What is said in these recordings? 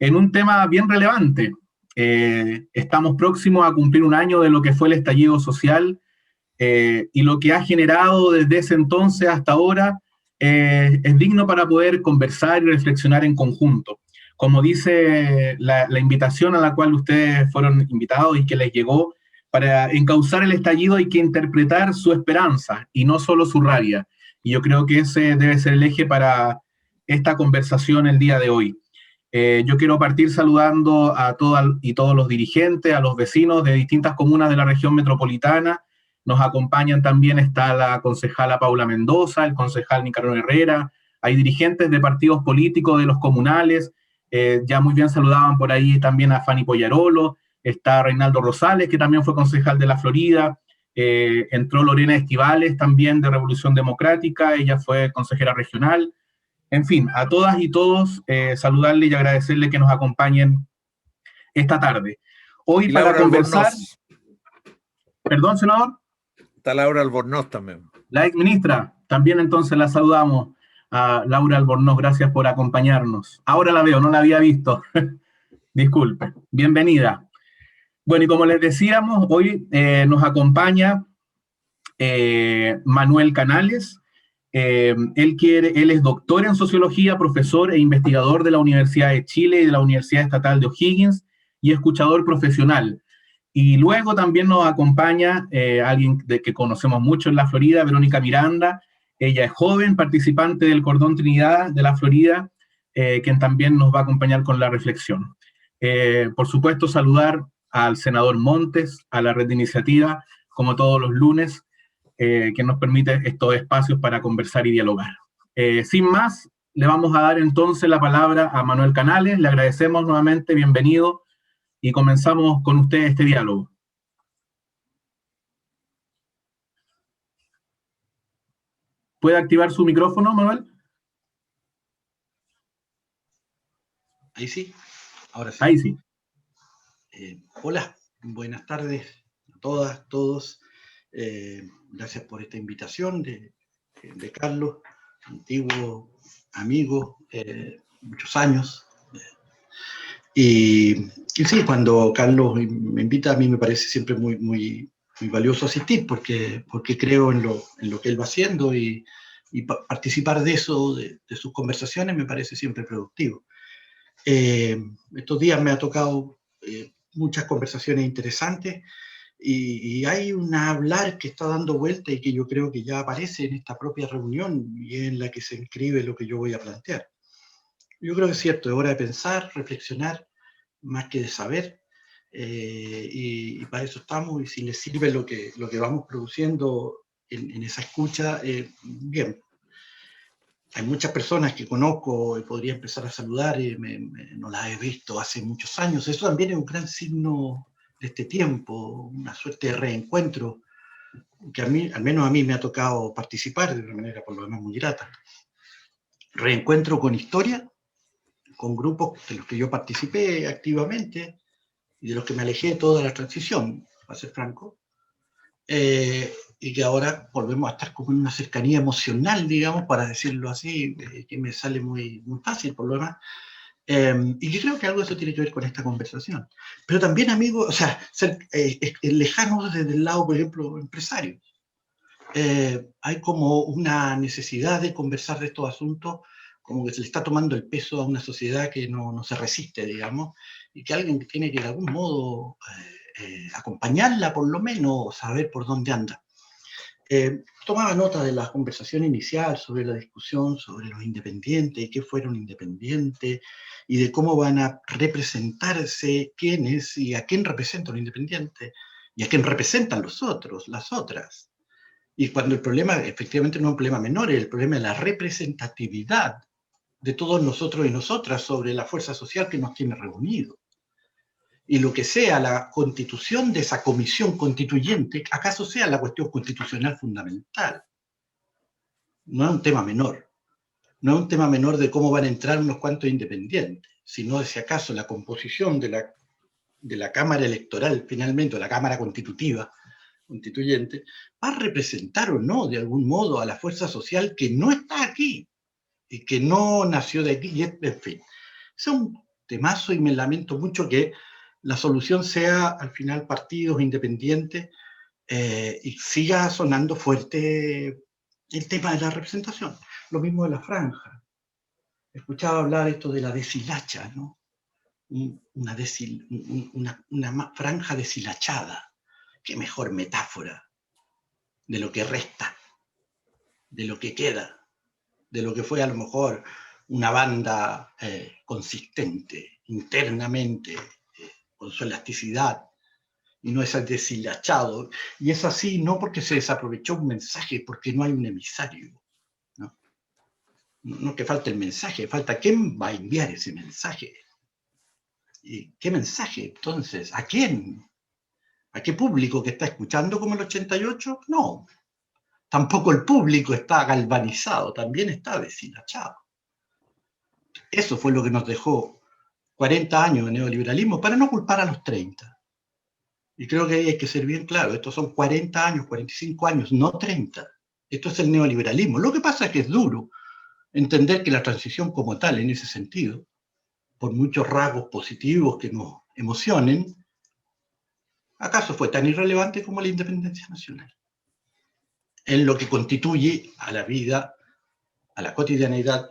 en un tema bien relevante. Estamos próximos a cumplir un año de lo que fue el estallido social, y lo que ha generado desde ese entonces hasta ahora es digno para poder conversar y reflexionar en conjunto. Como dice la invitación a la cual ustedes fueron invitados y que les llegó, para encauzar el estallido hay que interpretar su esperanza y no solo su rabia. Y yo creo que ese debe ser el eje para esta conversación el día de hoy. Yo quiero partir saludando a todas y todos los dirigentes, a los vecinos de distintas comunas de la región metropolitana. Nos acompañan también, está la concejala Paula Mendoza, el concejal Nicanor Herrera, hay dirigentes de partidos políticos de los comunales, ya muy bien saludaban por ahí también a Fanny Pollarolo, está Reinaldo Rosales, que también fue concejal de la Florida, entró Lorena Estivales también de Revolución Democrática, ella fue consejera regional. En fin, a todas y todos saludarle y agradecerle que nos acompañen esta tarde. Hoy y para Laura conversar... Albornoz. Perdón, senador. Está Laura Albornoz también. La exministra, también entonces la saludamos a Laura Albornoz, gracias por acompañarnos. Ahora la veo, no la había visto. Disculpe, bienvenida. Bueno, y como les decíamos, hoy nos acompaña Manuel Canales. Él es doctor en sociología, profesor e investigador de la Universidad de Chile y de la Universidad Estatal de O'Higgins y escuchador profesional. Y luego también nos acompaña alguien que conocemos mucho en la Florida, Verónica Miranda. Ella es joven, participante del Cordón Trinidad de la Florida, quien también nos va a acompañar con la reflexión. Por supuesto, saludar al senador Montes, a la Red de Iniciativa, como todos los lunes, que nos permite estos espacios para conversar y dialogar. Sin más, le vamos a dar entonces la palabra a Manuel Canales. Le agradecemos nuevamente, bienvenido, y comenzamos con usted este diálogo. ¿Puede activar su micrófono, Manuel? Ahí sí, ahora sí. Ahí sí. Hola, buenas tardes a todas, todos. Gracias por esta invitación de Carlos, antiguo amigo, muchos años. Y sí, cuando Carlos me invita, a mí me parece siempre muy valioso asistir, porque creo en lo que él va haciendo y participar de eso, de sus conversaciones, me parece siempre productivo. Estos días me ha tocado muchas conversaciones interesantes y hay un hablar que está dando vuelta y que yo creo que ya aparece en esta propia reunión y en la que se inscribe lo que yo voy a plantear. Yo creo que es cierto, es hora de pensar, reflexionar, más que de saber, y para eso estamos, y si les sirve lo que vamos produciendo en esa escucha, bien. Hay muchas personas que conozco y podría empezar a saludar y no las he visto hace muchos años. Eso también es un gran signo de este tiempo, una suerte de reencuentro, que al menos a mí me ha tocado participar de una manera por lo demás muy grata. Reencuentro con historia, con grupos de los que yo participé activamente y de los que me alejé de toda la transición, para ser franco, y que ahora volvemos a estar como en una cercanía emocional, digamos, para decirlo así, que me sale muy fácil por lo demás, y yo creo que algo de eso tiene que ver con esta conversación. Pero también, amigos, o sea, ser lejanos desde el lado, por ejemplo, empresario. Hay como una necesidad de conversar de estos asuntos, como que se le está tomando el peso a una sociedad que no se resiste, digamos, y que alguien que tiene que de algún modo acompañarla, por lo menos, saber por dónde anda. Tomaba nota de la conversación inicial sobre la discusión sobre los independientes, qué fueron independientes, y de cómo van a representarse quiénes y a quién representan los independientes, y a quién representan los otros, las otras. Y cuando el problema, efectivamente, no es un problema menor, es el problema de la representatividad de todos nosotros y nosotras sobre la fuerza social que nos tiene reunidos. Y lo que sea la constitución de esa comisión constituyente, acaso sea la cuestión constitucional fundamental. No es un tema menor. No es un tema menor de cómo van a entrar unos cuantos independientes, sino de si acaso la composición de la Cámara Electoral, finalmente, o la Cámara Constituyente, va a representar o no, de algún modo, a la fuerza social que no está aquí y que no nació de aquí, y en fin. Es un temazo y me lamento mucho que la solución sea al final partidos independientes y siga sonando fuerte el tema de la representación. Lo mismo de la franja. Escuchaba hablar esto de la deshilacha, ¿no? Una franja deshilachada. Qué mejor metáfora de lo que resta, de lo que queda, de lo que fue a lo mejor una banda consistente, internamente, con su elasticidad, y no es deshilachado. Y es así no porque se desaprovechó un mensaje, porque no hay un emisario. No, no que falte el mensaje, falta quién va a enviar ese mensaje. ¿Y qué mensaje? Entonces, ¿a quién? ¿A qué público que está escuchando como el 88? No. Tampoco el público está galvanizado, también está deshilachado. Eso fue lo que nos dejó 40 años de neoliberalismo, para no culpar a los 30. Y creo que ahí hay que ser bien claro, estos son 40 años, 45 años, no 30. Esto es el neoliberalismo. Lo que pasa es que es duro entender que la transición como tal, en ese sentido, por muchos rasgos positivos que nos emocionen, ¿acaso fue tan irrelevante como la independencia nacional? En lo que constituye a la vida, a la cotidianeidad,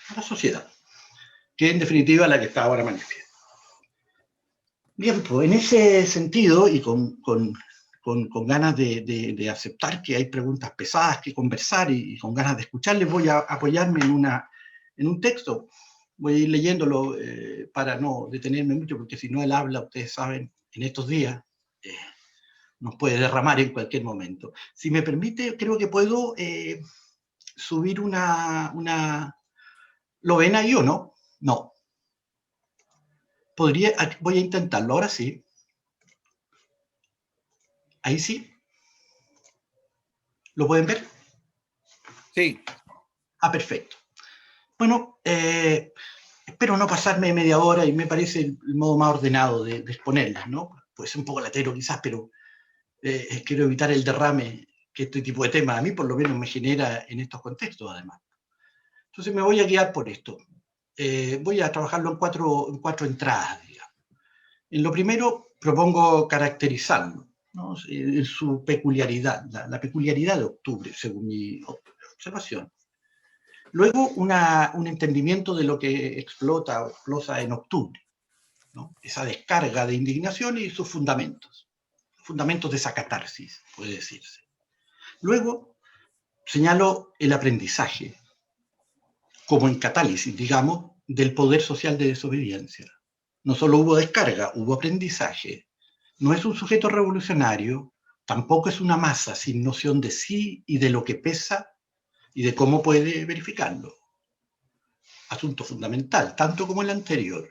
a la sociedad, que en definitiva es la que está ahora manifiesta. Bien, pues en ese sentido, y con ganas de aceptar que hay preguntas pesadas que conversar y con ganas de escucharles, voy a apoyarme en un texto. Voy a ir leyéndolo para no detenerme mucho, porque si no él habla, ustedes saben, en estos días nos puede derramar en cualquier momento. Si me permite, creo que puedo subir una... ¿Lo ven ahí o no? No. Voy a intentarlo, ahora sí. Ahí sí. ¿Lo pueden ver? Sí. Ah, perfecto. Bueno, espero no pasarme media hora y me parece el modo más ordenado de exponerlas, ¿no? Puede ser un poco latero quizás, pero quiero evitar el derrame que este tipo de temas a mí por lo menos me genera en estos contextos, además. Entonces me voy a guiar por esto. Voy a trabajarlo en cuatro entradas, digamos. En lo primero, propongo caracterizarlo, ¿no? En su peculiaridad, la peculiaridad de octubre, según mi observación. Luego, un entendimiento de lo que explota en octubre, ¿no? Esa descarga de indignación y sus fundamentos de esa catarsis, puede decirse. Luego, señalo el aprendizaje, como en catálisis, digamos, del poder social de desobediencia. No solo hubo descarga, hubo aprendizaje. No es un sujeto revolucionario, tampoco es una masa sin noción de sí y de lo que pesa y de cómo puede verificarlo. Asunto fundamental, tanto como el anterior.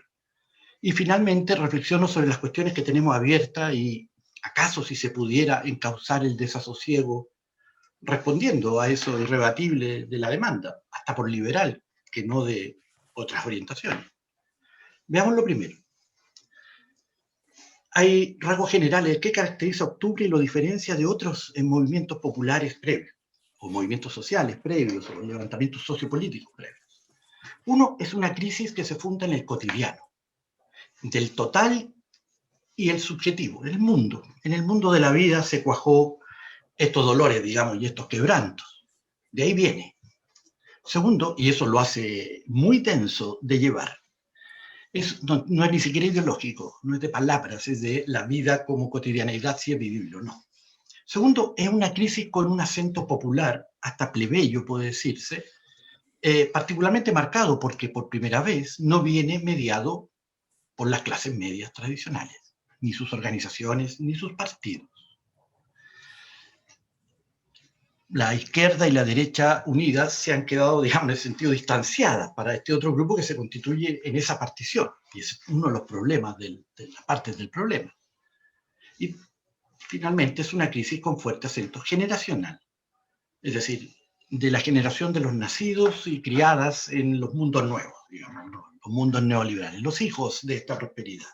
Y finalmente reflexiono sobre las cuestiones que tenemos abiertas y acaso si se pudiera encauzar el desasosiego respondiendo a eso irrebatible de la demanda, hasta por liberal, que no de otras orientaciones. Veamos lo primero. Hay rasgos generales que caracteriza a octubre y lo diferencia de otros movimientos populares previos, o movimientos sociales previos, o levantamientos sociopolíticos previos. Uno es una crisis que se funda en el cotidiano, del total y el subjetivo, en el mundo. En el mundo de la vida se cuajó estos dolores, digamos, y estos quebrantos. De ahí viene. Segundo, y eso lo hace muy tenso de llevar, no es ni siquiera ideológico, no es de palabras, es de la vida como cotidianeidad, si es vivible o no. Segundo, es una crisis con un acento popular, hasta plebeyo puede decirse, particularmente marcado porque por primera vez no viene mediado por las clases medias tradicionales, ni sus organizaciones, ni sus partidos. La izquierda y la derecha unidas se han quedado, digamos, en el sentido distanciadas para este otro grupo que se constituye en esa partición. Y es uno de los problemas, de las partes del problema. Y finalmente es una crisis con fuerte acento generacional. Es decir, de la generación de los nacidos y criadas en los mundos nuevos, digamos, los mundos neoliberales, los hijos de esta prosperidad.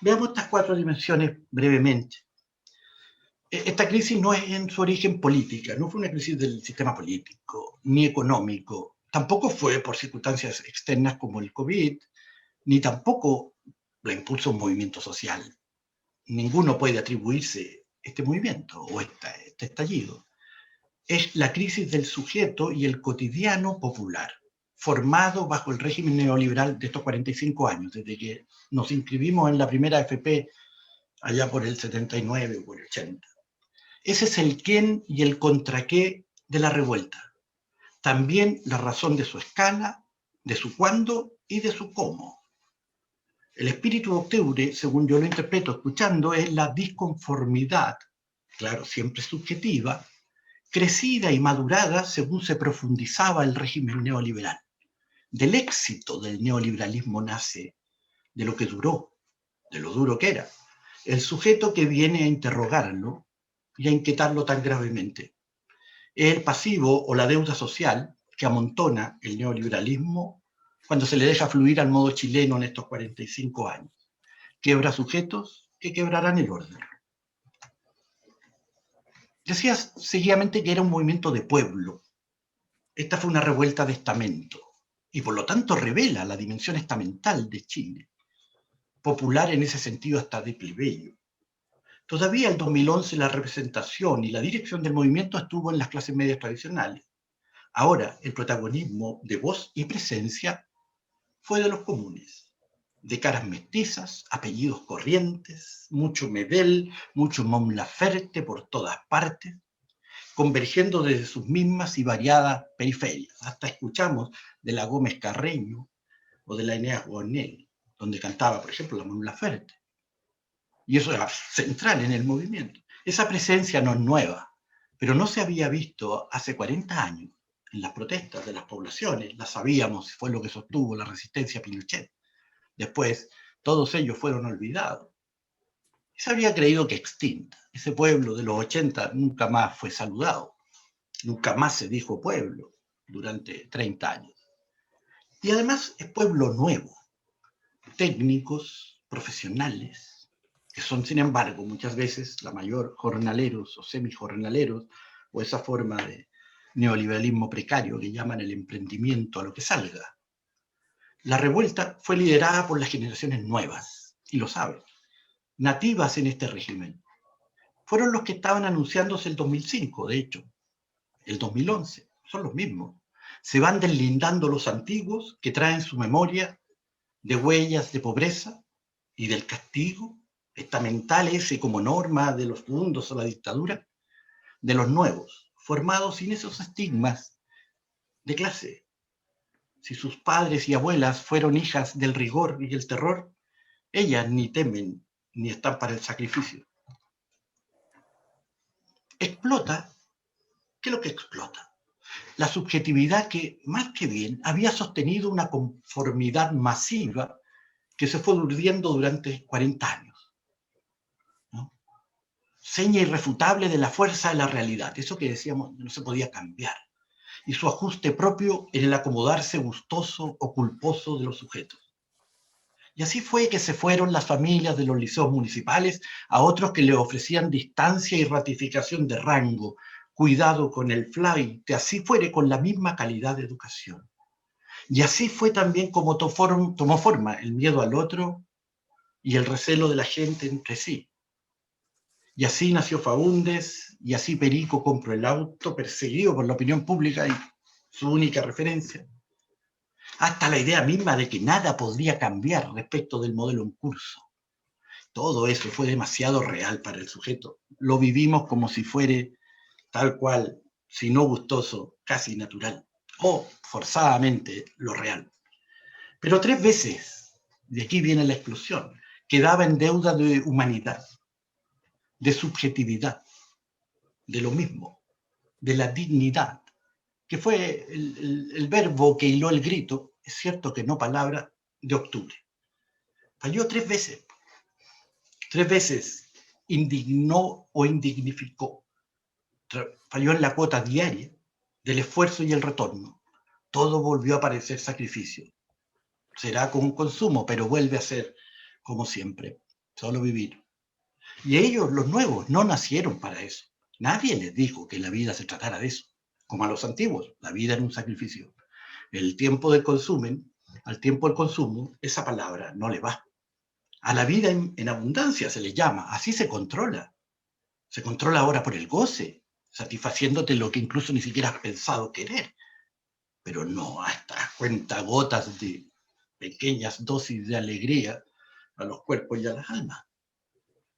Veamos estas cuatro dimensiones brevemente. Esta crisis no es en su origen política, no fue una crisis del sistema político, ni económico, tampoco fue por circunstancias externas como el COVID, ni tampoco la impulsa un movimiento social. Ninguno puede atribuirse este movimiento o este estallido. Es la crisis del sujeto y el cotidiano popular, formado bajo el régimen neoliberal de estos 45 años, desde que nos inscribimos en la primera AFP allá por el 79 o por el 80. Ese es el quién y el contra qué de la revuelta. También la razón de su escala, de su cuándo y de su cómo. El espíritu de octubre, según yo lo interpreto escuchando, es la disconformidad, claro, siempre subjetiva, crecida y madurada según se profundizaba el régimen neoliberal. Del éxito del neoliberalismo nace de lo que duró, de lo duro que era, el sujeto que viene a interrogarlo y a inquietarlo tan gravemente. Es el pasivo o la deuda social que amontona el neoliberalismo cuando se le deja fluir al modo chileno en estos 45 años. Quiebra sujetos que quebrarán el orden. Decías seguidamente que era un movimiento de pueblo. Esta fue una revuelta de estamento y por lo tanto revela la dimensión estamental de Chile, popular en ese sentido hasta de plebeyo. Todavía en 2011 la representación y la dirección del movimiento estuvo en las clases medias tradicionales. Ahora el protagonismo de voz y presencia fue de los comunes, de caras mestizas, apellidos corrientes, mucho Medel, mucho Mon Laferte por todas partes, convergiendo desde sus mismas y variadas periferias. Hasta escuchamos de la Gómez Carreño o de la Eneas Bonel, donde cantaba, por ejemplo, la Mon Laferte. Y eso era central en el movimiento. Esa presencia no es nueva, pero no se había visto hace 40 años en las protestas de las poblaciones. Las sabíamos, fue lo que sostuvo la resistencia a Pinochet. Después, todos ellos fueron olvidados. Se habría creído que extinta. Ese pueblo de los 80 nunca más fue saludado. Nunca más se dijo pueblo durante 30 años. Y además es pueblo nuevo. Técnicos, profesionales, que son, sin embargo, muchas veces la mayor jornaleros o semijornaleros, o esa forma de neoliberalismo precario que llaman el emprendimiento a lo que salga. La revuelta fue liderada por las generaciones nuevas, y lo saben, nativas en este régimen. Fueron los que estaban anunciándose el 2005, de hecho, el 2011, son los mismos. Se van deslindando los antiguos que traen su memoria de huellas de pobreza y del castigo estamental ese como norma de los mundos o la dictadura, de los nuevos, formados sin esos estigmas de clase. Si sus padres y abuelas fueron hijas del rigor y el terror, ellas ni temen ni están para el sacrificio. Explota, ¿qué es lo que explota? La subjetividad que, más que bien, había sostenido una conformidad masiva que se fue urdiendo durante 40 años. ¿No? Seña irrefutable de la fuerza de la realidad, eso que decíamos no se podía cambiar, y su ajuste propio en el acomodarse gustoso o culposo de los sujetos. Y así fue que se fueron las familias de los liceos municipales a otros que le ofrecían distancia y ratificación de rango, cuidado con el flight, así fuere con la misma calidad de educación. Y así fue también como tomó forma el miedo al otro y el recelo de la gente entre sí. Y así nació Faúndes, y así Perico compró el auto, perseguido por la opinión pública y su única referencia. Hasta la idea misma de que nada podría cambiar respecto del modelo en curso. Todo eso fue demasiado real para el sujeto. Lo vivimos como si fuera tal cual, si no gustoso, casi natural, o forzadamente lo real. Pero 3 veces, de aquí viene la explosión, quedaba en deuda de humanidad, de subjetividad, de lo mismo, de la dignidad, que fue el verbo que hiló el grito, es cierto que no palabra, de octubre. Falló 3 veces. 3 veces indignó o indignificó. Falló en la cuota diaria del esfuerzo y el retorno. Todo volvió a parecer sacrificio. Será con un consumo, pero vuelve a ser, como siempre, solo vivir. Y ellos, los nuevos, no nacieron para eso. Nadie les dijo que la vida se tratara de eso. Como a los antiguos, la vida era un sacrificio. El tiempo del consumen al tiempo del consumo, esa palabra no le va. A la vida en abundancia se le llama, así se controla. Se controla ahora por el goce, satisfaciéndote lo que incluso ni siquiera has pensado querer, pero no hasta cuentagotas de pequeñas dosis de alegría a los cuerpos y a las almas.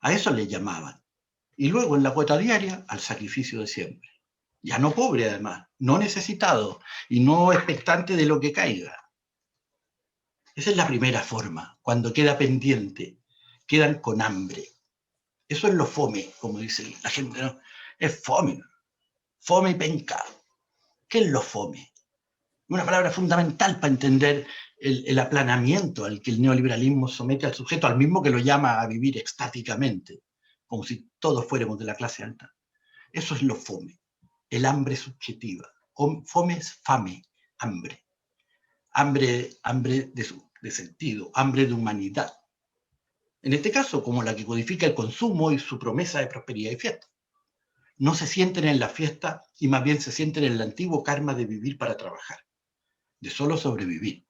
A eso le llamaban. Y luego en la cuota diaria, al sacrificio de siempre. Ya no pobre además, no necesitado y no expectante de lo que caiga. Esa es la primera forma, cuando queda pendiente, quedan con hambre. Eso es lo fome, como dice la gente, ¿no? Es fome, fome y penca. ¿Qué es lo fome? Una palabra fundamental para entender el aplanamiento al que el neoliberalismo somete al sujeto, al mismo que lo llama a vivir extáticamente, como si todos fuéramos de la clase alta. Eso es lo fome, el hambre subjetiva. Fome es fame, hambre. Hambre de sentido, hambre de humanidad. En este caso, como la que codifica el consumo y su promesa de prosperidad y fiesta. No se sienten en la fiesta y más bien se sienten en el antiguo karma de vivir para trabajar, de solo sobrevivir,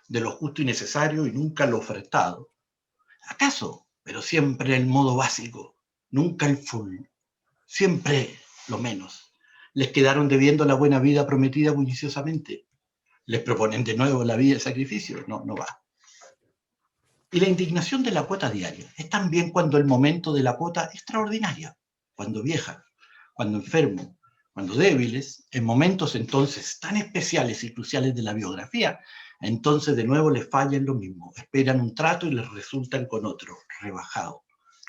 de lo justo y necesario y nunca lo ofertado. ¿Acaso? Pero siempre el modo básico, nunca el full, siempre lo menos. Les quedaron debiendo la buena vida prometida bulliciosamente. Les proponen de nuevo la vida de sacrificio. No, no va. Y la indignación de la cuota diaria es también cuando el momento de la cuota extraordinaria, cuando vieja, cuando enfermo, cuando débiles, en momentos entonces tan especiales y cruciales de la biografía, entonces de nuevo les fallan lo mismo, esperan un trato y les resultan con otro, rebajado,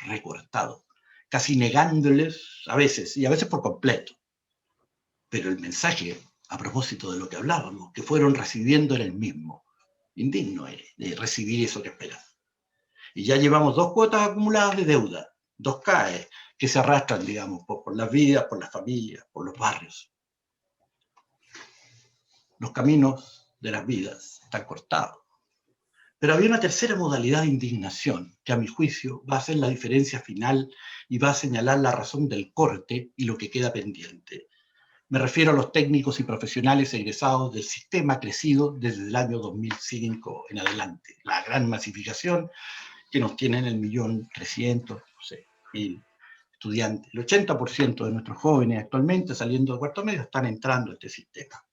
recortado, casi negándoles a veces, y a veces por completo. Pero el mensaje, a propósito de lo que hablábamos, que fueron recibiendo era el mismo. Indigno eres de recibir eso que esperas. Y ya llevamos 2 cuotas acumuladas de deuda, 2 CAE, que se arrastran, digamos, por las vidas, por las familias, por los barrios. Los caminos de las vidas están cortados. Pero había una tercera modalidad de indignación, que a mi juicio va a ser la diferencia final y va a señalar la razón del corte y lo que queda pendiente. Me refiero a los técnicos y profesionales egresados del sistema crecido desde el año 2005 en adelante. La gran masificación que nos tienen 1.300.000 estudiantes. El 80% de nuestros jóvenes actualmente saliendo de cuarto medio están entrando a este sistema.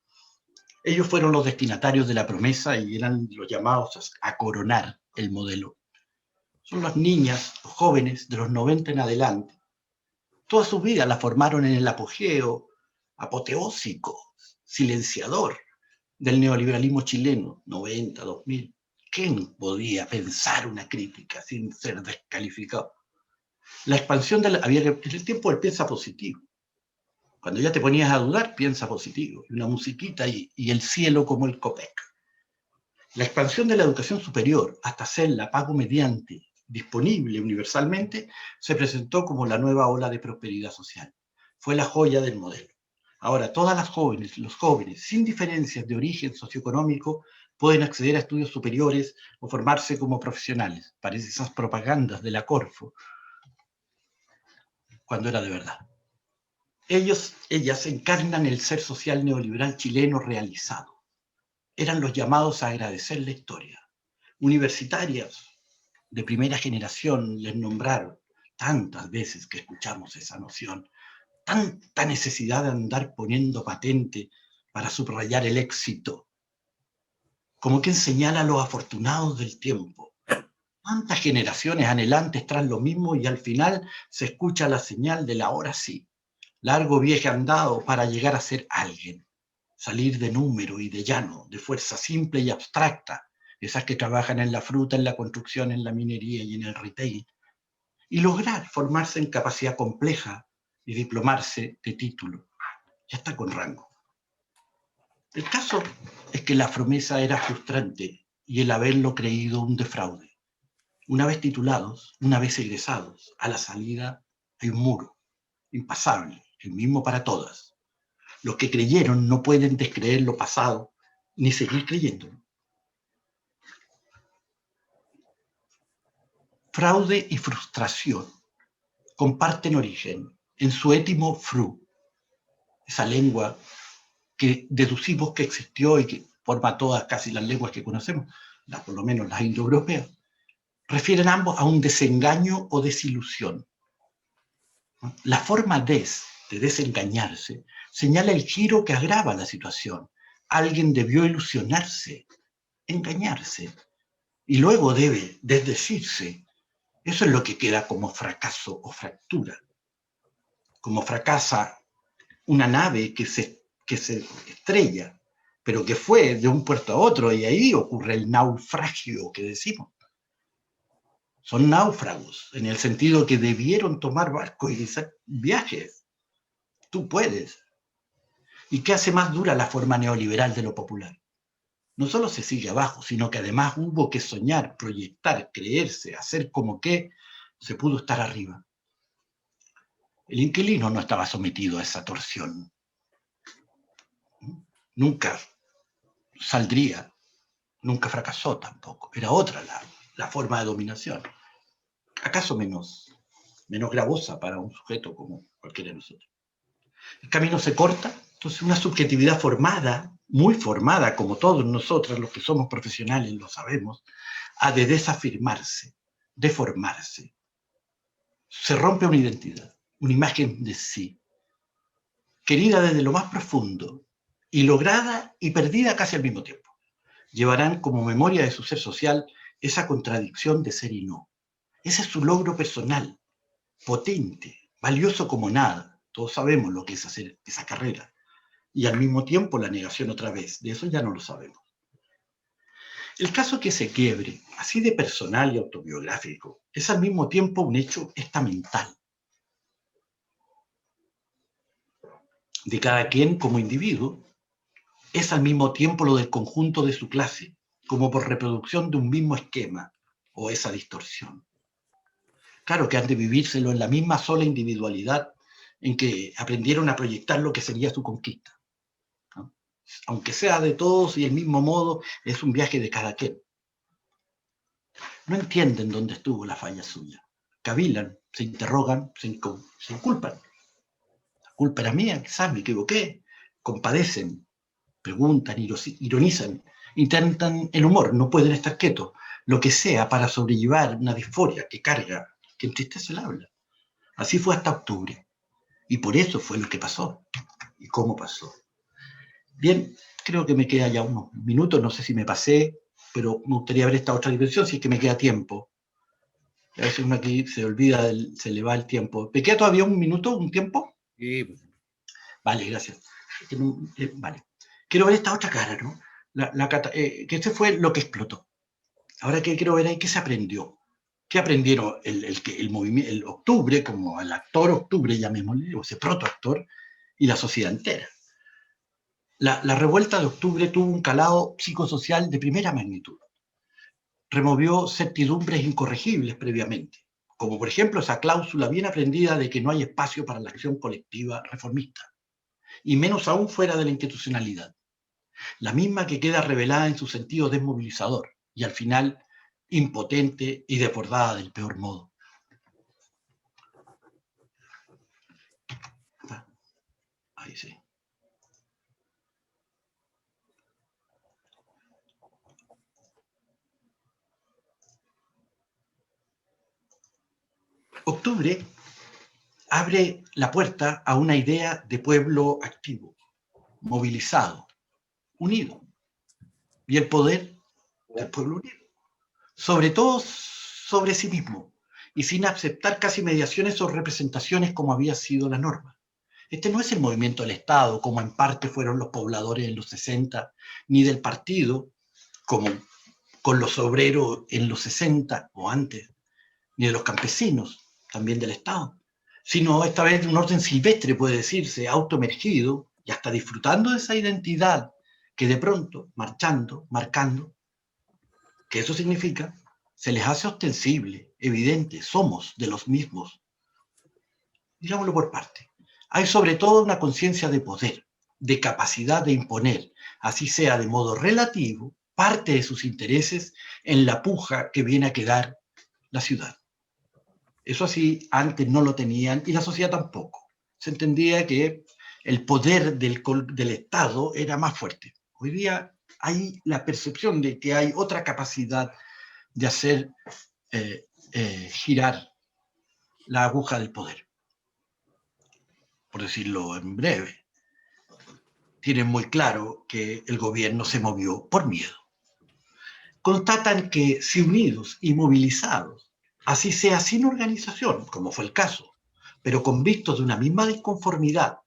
Ellos fueron los destinatarios de la promesa y eran los llamados a coronar el modelo. Son las niñas, los jóvenes de los 90 en adelante. Toda su vida la formaron en el apogeo apoteósico, silenciador del neoliberalismo chileno, 90, 2000. ¿Quién podía pensar una crítica sin ser descalificado? La expansión había que, en el tiempo del piensa positivo. Cuando ya te ponías a dudar, piensa positivo. Y una musiquita y el cielo como el Copec. La expansión de la educación superior, hasta hacerla pago mediante, disponible universalmente, se presentó como la nueva ola de prosperidad social. Fue la joya del modelo. Ahora, todas las jóvenes, los jóvenes, sin diferencias de origen socioeconómico, pueden acceder a estudios superiores o formarse como profesionales. Parece esas propagandas de la Corfo, cuando era de verdad. Ellas encarnan el ser social neoliberal chileno realizado. Eran los llamados a agradecer la historia. Universitarias de primera generación les nombraron, tantas veces que escuchamos esa noción, tanta necesidad de andar poniendo patente para subrayar el éxito, como quien señala a los afortunados del tiempo. ¿Cuántas generaciones anhelantes tras lo mismo y al final se escucha la señal del ahora sí? Largo viaje andado para llegar a ser alguien, salir de número y de llano, de fuerza simple y abstracta, esas que trabajan en la fruta, en la construcción, en la minería y en el retail, y lograr formarse en capacidad compleja y diplomarse de título, ya está con rango. El caso es que la promesa era frustrante y el haberlo creído un defraude. Una vez titulados, una vez egresados, a la salida hay un muro, impasable, el mismo para todas. Los que creyeron no pueden descreer lo pasado, ni seguir creyendo. Fraude y frustración comparten origen en su étimo fru, esa lengua que deducimos que existió y que forma todas casi las lenguas que conocemos, por lo menos las indoeuropeas, refieren ambos a un desengaño o desilusión. La forma de desengañarse señala el giro que agrava la situación. Alguien debió ilusionarse, engañarse, y luego debe desdecirse. Eso es lo que queda como fracaso o fractura. Como fracasa una nave que se estrella, pero que fue de un puerto a otro, y ahí ocurre el naufragio que decimos. Son náufragos, en el sentido que debieron tomar barcos y hacer viajes. Tú puedes. ¿Y qué hace más dura la forma neoliberal de lo popular? No solo se sigue abajo, sino que además hubo que soñar, proyectar, creerse, hacer como que se pudo estar arriba. El inquilino no estaba sometido a esa torsión. Nunca saldría, nunca fracasó tampoco. Era otra la forma de dominación. ¿Acaso menos gravosa para un sujeto como cualquiera de nosotros? El camino se corta, entonces una subjetividad formada, muy formada, como todos nosotros, los que somos profesionales lo sabemos, ha de desafirmarse, deformarse. Se rompe una identidad, una imagen de sí, querida desde lo más profundo, y lograda y perdida casi al mismo tiempo. Llevarán como memoria de su ser social esa contradicción de ser y no. Ese es su logro personal, potente, valioso como nada. Todos sabemos lo que es hacer esa carrera. Y al mismo tiempo la negación otra vez. De eso ya no lo sabemos. El caso que se quiebre, así de personal y autobiográfico, es al mismo tiempo un hecho estamental. De cada quien como individuo, es al mismo tiempo lo del conjunto de su clase, como por reproducción de un mismo esquema, o esa distorsión. Claro que han de vivírselo en la misma sola individualidad en que aprendieron a proyectar lo que sería su conquista, ¿no? Aunque sea de todos y el mismo modo, es un viaje de cada quien. No entienden dónde estuvo la falla suya. Cavilan, se interrogan, se inculpan. La culpa era mía, quizás me equivoqué. Compadecen, preguntan, ironizan, intentan el humor, no pueden estar quietos. Lo que sea para sobrellevar una disforia que carga, que entristece el habla. Así fue hasta octubre. Y por eso fue lo que pasó. ¿Y cómo pasó? Bien, creo que me queda ya unos minutos, no sé si me pasé, pero me gustaría ver esta otra dimensión, si es que me queda tiempo. A veces uno aquí se olvida, se le va el tiempo. ¿Me queda todavía un minuto, un tiempo? Sí, pues. Vale, gracias. Vale. Quiero ver esta otra cara, ¿no? Que este fue lo que explotó. Ahora que quiero ver ahí qué se aprendió. ¿Qué aprendieron el octubre, como el actor octubre, llamémosle, o ese protoactor, y la sociedad entera? La revuelta de octubre tuvo un calado psicosocial de primera magnitud. Removió certidumbres incorregibles previamente, como por ejemplo esa cláusula bien aprendida de que no hay espacio para la acción colectiva reformista, y menos aún fuera de la institucionalidad, la misma que queda revelada en su sentido desmovilizador, y al final impotente y desbordada del peor modo. Ahí sí. Octubre abre la puerta a una idea de pueblo activo, movilizado, unido, y el poder del pueblo unido, sobre todo sobre sí mismo, y sin aceptar casi mediaciones o representaciones como había sido la norma. Este no es el movimiento del Estado, como en parte fueron los pobladores en los 60, ni del partido, como con los obreros en los 60 o antes, ni de los campesinos, también del Estado, sino esta vez de un orden silvestre, puede decirse, autoemergido, y hasta disfrutando de esa identidad que de pronto, marchando, marcando, que eso significa, se les hace ostensible, evidente, somos de los mismos. Digámoslo por parte. Hay sobre todo una conciencia de poder, de capacidad de imponer, así sea de modo relativo, parte de sus intereses en la puja que viene a quedar la ciudad. Eso así antes no lo tenían y la sociedad tampoco. Se entendía que el poder del Estado era más fuerte. Hoy día hay la percepción de que hay otra capacidad de hacer girar la aguja del poder. Por decirlo en breve, tienen muy claro que el gobierno se movió por miedo. Constatan que si unidos y movilizados, así sea sin organización, como fue el caso, pero convictos de una misma disconformidad,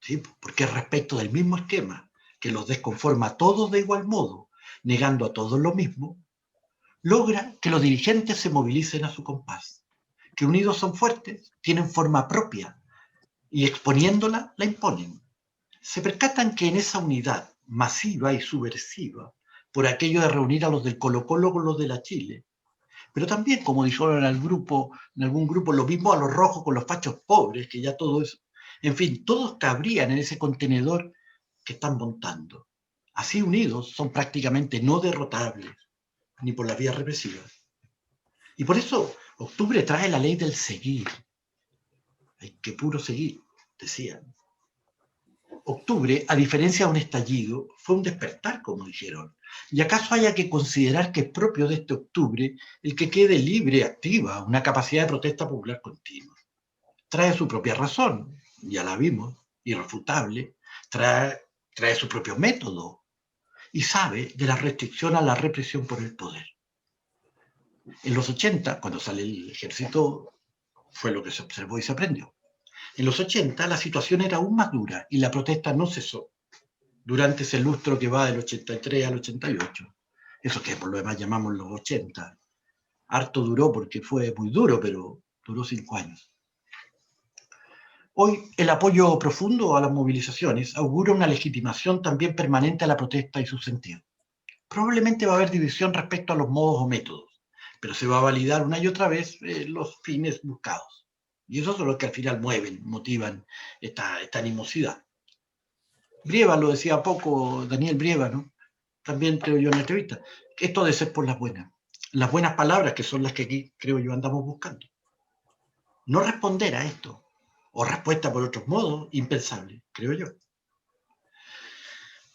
¿sí? Porque es respecto del mismo esquema que los desconforma a todos de igual modo, negando a todos lo mismo, logra que los dirigentes se movilicen a su compás, que unidos son fuertes, tienen forma propia y exponiéndola la imponen. Se percatan que en esa unidad masiva y subversiva, por aquello de reunir a los del Colo-Colo con los de la Chile, pero también, como dijeron en algún grupo, lo mismo a los rojos con los fachos pobres, que ya todo eso, en fin, todos cabrían en ese contenedor que están montando. Así unidos son prácticamente no derrotables, ni por las vías represivas. Y por eso octubre trae la ley del seguir. Hay que puro seguir, decían. Octubre, a diferencia de un estallido, fue un despertar, como dijeron. ¿Y acaso haya que considerar que es propio de este octubre el que quede libre y activa una capacidad de protesta popular continua? Trae su propia razón, ya la vimos, irrefutable, trae su propio método y sabe de la restricción a la represión por el poder. En los 80, cuando sale el ejército, fue lo que se observó y se aprendió. En los 80 la situación era aún más dura y la protesta no cesó durante ese lustro que va del 83 al 88. Eso que por lo demás llamamos los 80. Harto duró porque fue muy duro, pero duró 5 años. Hoy el apoyo profundo a las movilizaciones augura una legitimación también permanente a la protesta y su sentido. Probablemente va a haber división respecto a los modos o métodos, pero se va a validar una y otra vez los fines buscados. Y esos son los que al final mueven, motivan esta animosidad. Brieva lo decía poco, Daniel Brieva, ¿no? También creo yo en la entrevista, que esto de ser por las buenas palabras, que son las que aquí creo yo andamos buscando. No responder a esto, o respuesta por otros modos, impensable, creo yo.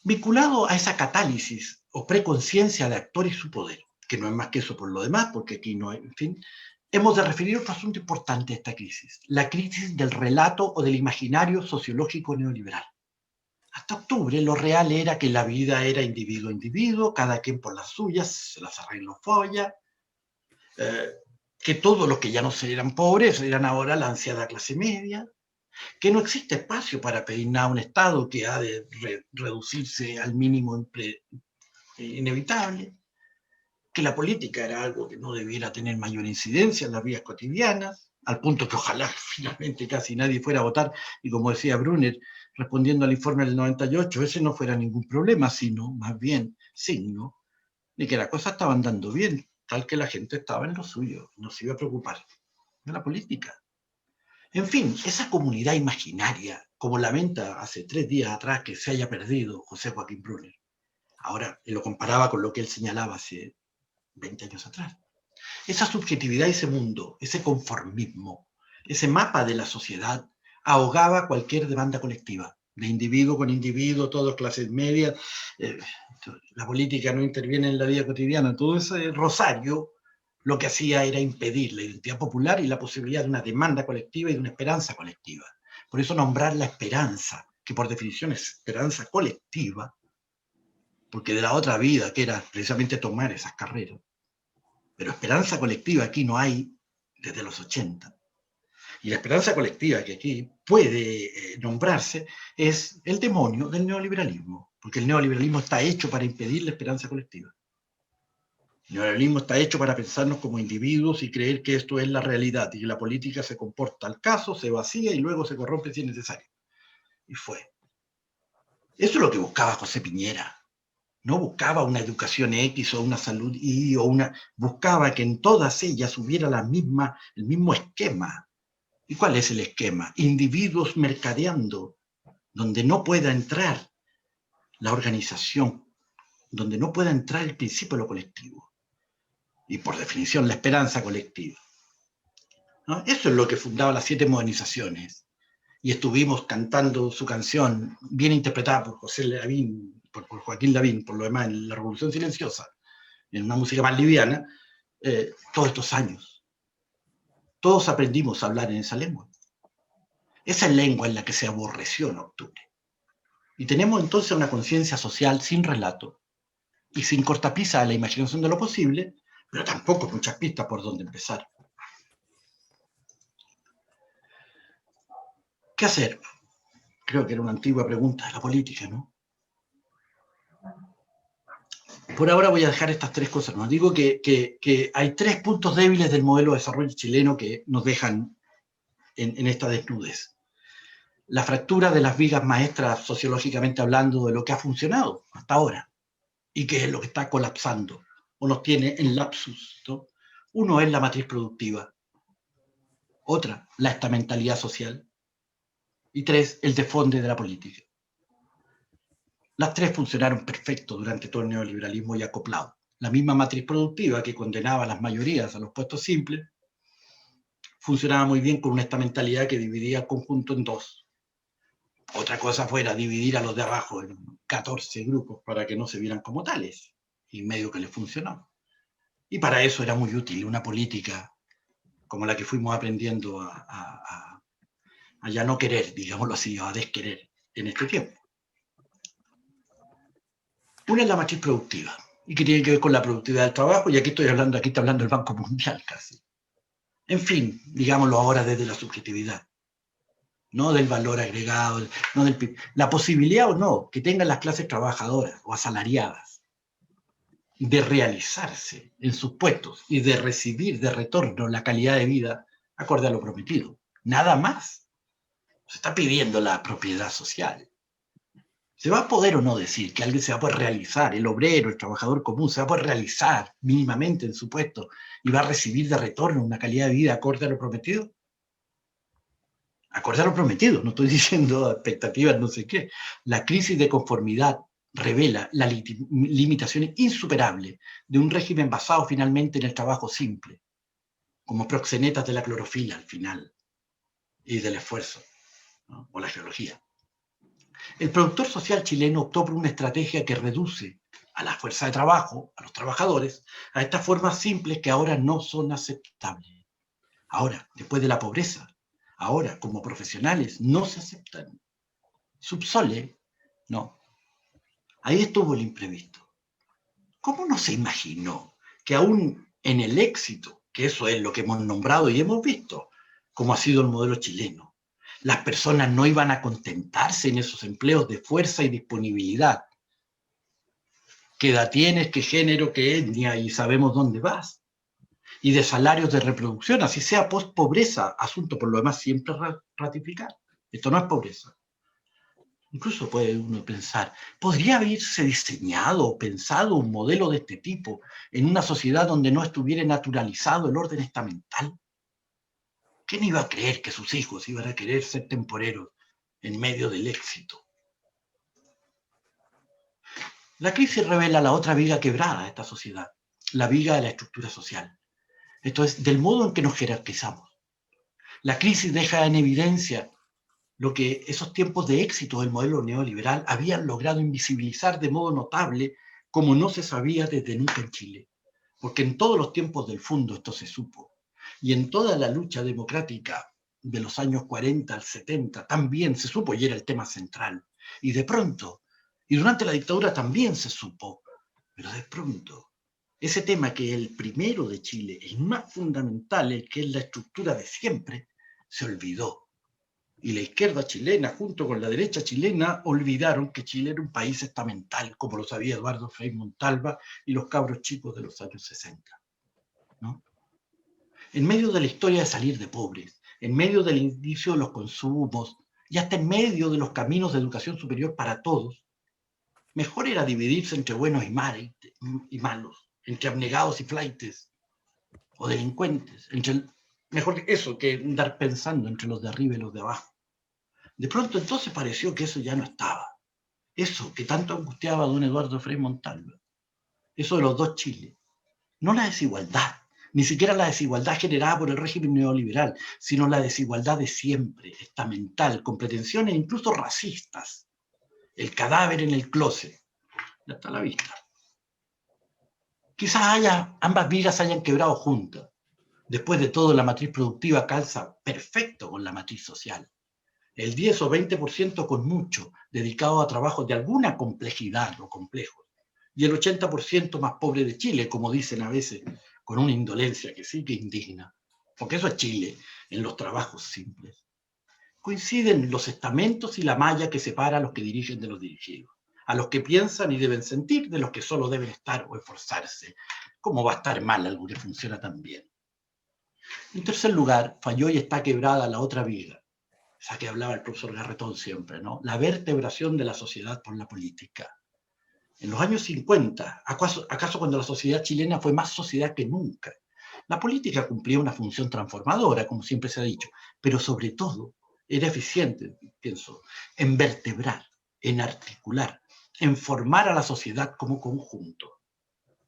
Vinculado a esa catálisis o preconciencia de actor y su poder, que no es más que eso por lo demás, porque aquí no hay, en fin, hemos de referir otro asunto importante a esta crisis, la crisis del relato o del imaginario sociológico neoliberal. Hasta octubre lo real era que la vida era individuo a individuo, cada quien por las suyas, se las arregló folla, que todos los que ya no eran pobres eran ahora la ansiada clase media, que no existe espacio para pedir nada a un Estado que ha de reducirse al mínimo inevitable, que la política era algo que no debiera tener mayor incidencia en las vidas cotidianas, al punto que ojalá finalmente casi nadie fuera a votar, y como decía Brunner, respondiendo al informe del 98, ese no fuera ningún problema, sino más bien signo de que las cosas estaban dando bien, tal que la gente estaba en lo suyo, no se iba a preocupar de la política. En fin, esa comunidad imaginaria, como lamenta hace 3 días atrás que se haya perdido José Joaquín Brunner, ahora lo comparaba con lo que él señalaba hace 20 años atrás. Esa subjetividad, ese mundo, ese conformismo, ese mapa de la sociedad ahogaba cualquier demanda colectiva, de individuo con individuo, todos clases medias, la política no interviene en la vida cotidiana, todo ese rosario lo que hacía era impedir la identidad popular y la posibilidad de una demanda colectiva y de una esperanza colectiva. Por eso nombrar la esperanza, que por definición es esperanza colectiva, porque de la otra vida, que era precisamente tomar esas carreras, pero esperanza colectiva aquí no hay desde los 80. Y la esperanza colectiva que aquí puede nombrarse es el demonio del neoliberalismo, porque el neoliberalismo está hecho para impedir la esperanza colectiva. El neoliberalismo está hecho para pensarnos como individuos y creer que esto es la realidad y que la política se comporta al caso, se vacía y luego se corrompe si es necesario. Y fue. Eso es lo que buscaba José Piñera. No buscaba una educación X o una salud Y, buscaba que en todas ellas hubiera el mismo esquema. ¿Y cuál es el esquema? Individuos mercadeando, donde no pueda entrar la organización, donde no pueda entrar el principio de lo colectivo. Y por definición la esperanza colectiva. ¿No? Eso es lo que fundaba las 7 modernizaciones. Y estuvimos cantando su canción, bien interpretada por José Lavín por Joaquín Lavín, por lo demás en La Revolución Silenciosa, en una música más liviana, todos estos años. Todos aprendimos a hablar en esa lengua. Esa lengua en la que se aborreció en octubre. Y tenemos entonces una conciencia social sin relato y sin cortapisa a la imaginación de lo posible, pero tampoco muchas pistas por dónde empezar. ¿Qué hacer? Creo que era una antigua pregunta de la política, ¿no? Por ahora voy a dejar estas tres cosas. Nos digo que hay tres puntos débiles del modelo de desarrollo chileno que nos dejan en esta desnudez. La fractura de las vigas maestras, sociológicamente hablando, de lo que ha funcionado hasta ahora y que es lo que está colapsando o nos tiene en lapsus, ¿no? Uno es la matriz productiva, otra, la estamentalidad social, y tres, el desfonde de la política. Las tres funcionaron perfecto durante todo el neoliberalismo y acoplado. La misma matriz productiva que condenaba a las mayorías a los puestos simples funcionaba muy bien con una estamentalidad que dividía el conjunto en dos. Otra cosa fuera dividir a los de abajo en 14 grupos para que no se vieran como tales, y medio que les funcionó. Y para eso era muy útil una política como la que fuimos aprendiendo a ya no querer, digámoslo así, a desquerer en este tiempo. Una es la matriz productiva, y que tiene que ver con la productividad del trabajo, y aquí está hablando el Banco Mundial casi. En fin, digámoslo ahora desde la subjetividad, no del valor agregado, no del PIB. La posibilidad o no que tengan las clases trabajadoras o asalariadas de realizarse en sus puestos y de recibir de retorno la calidad de vida acorde a lo prometido. Nada más. Se está pidiendo la propiedad social. ¿Se va a poder o no decir que alguien se va a poder realizar, el obrero, el trabajador común, se va a poder realizar mínimamente en su puesto y va a recibir de retorno una calidad de vida acorde a lo prometido? Acorde a lo prometido, no estoy diciendo expectativas, no sé qué. La crisis de conformidad revela la limitación insuperable de un régimen basado finalmente en el trabajo simple, como proxenetas de la clorofila al final, y del esfuerzo, ¿no? O la geología. El productor social chileno optó por una estrategia que reduce a la fuerza de trabajo, a los trabajadores, a estas formas simples que ahora no son aceptables. Ahora, después de la pobreza, ahora como profesionales no se aceptan. Subsole, no. Ahí estuvo el imprevisto. ¿Cómo no se imaginó que aún en el éxito, que eso es lo que hemos nombrado y hemos visto, como ha sido el modelo chileno, las personas no iban a contentarse en esos empleos de fuerza y disponibilidad? ¿Qué edad tienes? ¿Qué género? ¿Qué etnia? Y sabemos dónde vas. Y de salarios de reproducción, así sea post-pobreza, asunto por lo demás siempre ratificar. Esto no es pobreza. Incluso puede uno pensar, ¿podría haberse diseñado o pensado un modelo de este tipo en una sociedad donde no estuviera naturalizado el orden estamental? ¿Quién iba a creer que sus hijos iban a querer ser temporeros en medio del éxito? La crisis revela la otra viga quebrada de esta sociedad, la viga de la estructura social. Esto es, del modo en que nos jerarquizamos. La crisis deja en evidencia lo que esos tiempos de éxito del modelo neoliberal habían logrado invisibilizar de modo notable, como no se sabía desde nunca en Chile. Porque en todos los tiempos del fondo esto se supo. Y en toda la lucha democrática de los años 40 al 70 también se supo y era el tema central. Y de pronto, y durante la dictadura también se supo, pero de pronto, ese tema que es el primero de Chile, el más fundamental, el que es la estructura de siempre, se olvidó. Y la izquierda chilena, junto con la derecha chilena, olvidaron que Chile era un país estamental, como lo sabía Eduardo Frei Montalva y los cabros chicos de los años 60. ¿No? En medio de la historia de salir de pobres, en medio del inicio de los consumos, y hasta en medio de los caminos de educación superior para todos, mejor era dividirse entre buenos y malos, entre abnegados y flaites, o delincuentes, mejor eso que andar pensando entre los de arriba y los de abajo. De pronto entonces pareció que eso ya no estaba. Eso que tanto angustiaba a don Eduardo Frei Montalva. Eso de los dos Chiles. No la desigualdad, ni siquiera la desigualdad generada por el régimen neoliberal, sino la desigualdad de siempre, estamental, con pretensiones incluso racistas. El cadáver en el closet, ya está a la vista. Quizás ambas vigas hayan quebrado juntas. Después de todo, la matriz productiva calza perfecto con la matriz social. El 10 o 20% con mucho, dedicado a trabajos de alguna complejidad o complejos. Y el 80% más pobre de Chile, como dicen a veces, con una indolencia que sí que indigna. Porque eso es Chile, en los trabajos simples. Coinciden los estamentos y la malla que separa a los que dirigen de los dirigidos, a los que piensan y deben sentir de los que solo deben estar o esforzarse. ¿Cómo va a estar mal algo que funciona tan bien? En tercer lugar, falló y está quebrada la otra viga, esa que hablaba el profesor Garretón siempre, ¿no? La vertebración de la sociedad por la política. En los años 50, ¿acaso cuando la sociedad chilena fue más sociedad que nunca? La política cumplía una función transformadora, como siempre se ha dicho, pero sobre todo era eficiente, pienso, en vertebrar, en articular, en formar a la sociedad como conjunto.